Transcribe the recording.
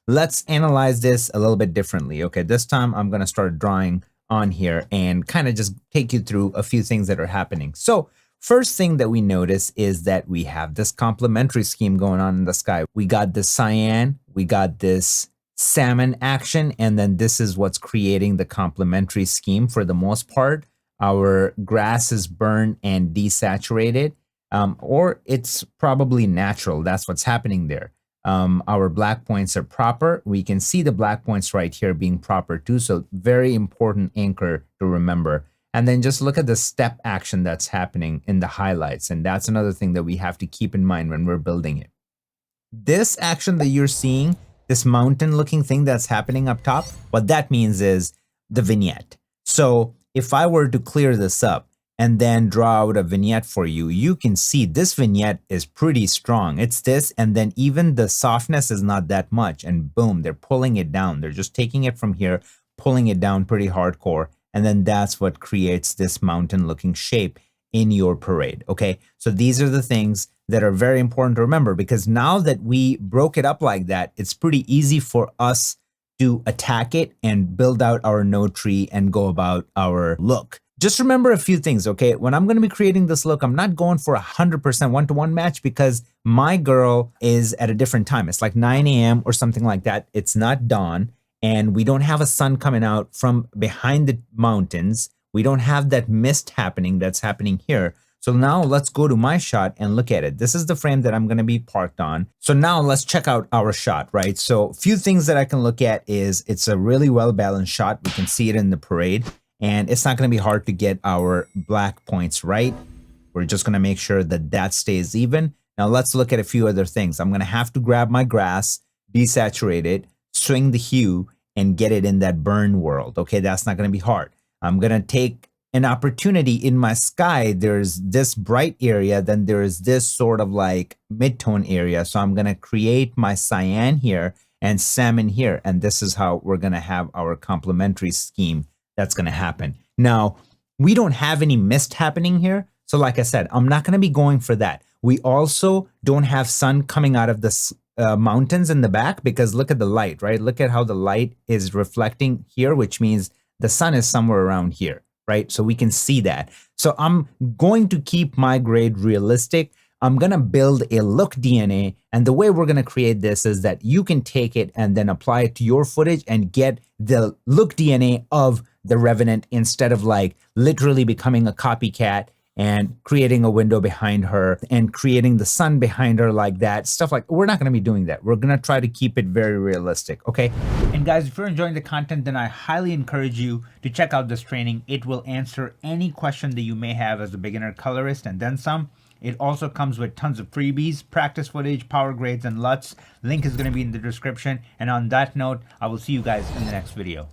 let's analyze this a little bit differently. Okay, this time I'm going to start drawing on here and kind of just take you through a few things that are happening. So first thing that we notice is that we have this complementary scheme going on in the sky. We got this cyan, we got this salmon action, and then this is what's creating the complementary scheme for the most part. Our grass is burned and desaturated, or it's probably natural. That's what's happening there. Our black points are proper. We can see the black points right here being proper too. So very important anchor to remember. And then just look at the step action that's happening in the highlights. And that's another thing that we have to keep in mind when we're building it. This action that you're seeing, this mountain looking thing that's happening up top, what that means is the vignette. So if I were to clear this up and then draw out a vignette for you, you can see this vignette is pretty strong. It's this, and then even the softness is not that much, and boom, they're pulling it down. They're just taking it from here, pulling it down pretty hardcore, and then that's what creates this mountain looking shape in your parade. Okay, so these are the things that are very important to remember, because now that we broke it up like that, it's pretty easy for us to attack it and build out our node tree and go about our look. Just remember a few things, okay? When I'm going to be creating this look, I'm not going for 100% one-to-one match, because my girl is at a different time. It's like 9 a.m. or something like that. It's not dawn, and we don't have a sun coming out from behind the mountains. We don't have that mist happening that's happening here. So now let's go to my shot and look at it. This is the frame that I'm going to be parked on. So now let's check out our shot, right? So a few things that I can look at is it's a really well-balanced shot. We can see it in the parade. And it's not going to be hard to get our black points right. We're just going to make sure that that stays even. Now let's look at a few other things. I'm going to have to grab my grass, desaturate it, swing the hue, and get it in that burn world. Okay, that's not going to be hard. I'm going to take an opportunity in my sky. There's this bright area, then there is this sort of like mid-tone area. So I'm going to create my cyan here and salmon here. And this is how we're going to have our complementary scheme that's going to happen. Now, we don't have any mist happening here. So like I said, I'm not going to be going for that. We also don't have sun coming out of the mountains in the back, because look at the light, right? Look at how the light is reflecting here, which means the sun is somewhere around here, right? So we can see that. So I'm going to keep my grade realistic. I'm going to build a look DNA. And the way we're going to create this is that you can take it and then apply it to your footage and get the look DNA of the Revenant, instead of like literally becoming a copycat and creating a window behind her and creating the sun behind her like that. Stuff like, we're not going to be doing that. We're going to try to keep it very realistic. Okay. And guys, if you're enjoying the content, then I highly encourage you to check out this training. It will answer any question that you may have as a beginner colorist and then some. It also comes with tons of freebies, practice footage, power grades, and LUTs. Link is going to be in the description. And on that note, I will see you guys in the next video.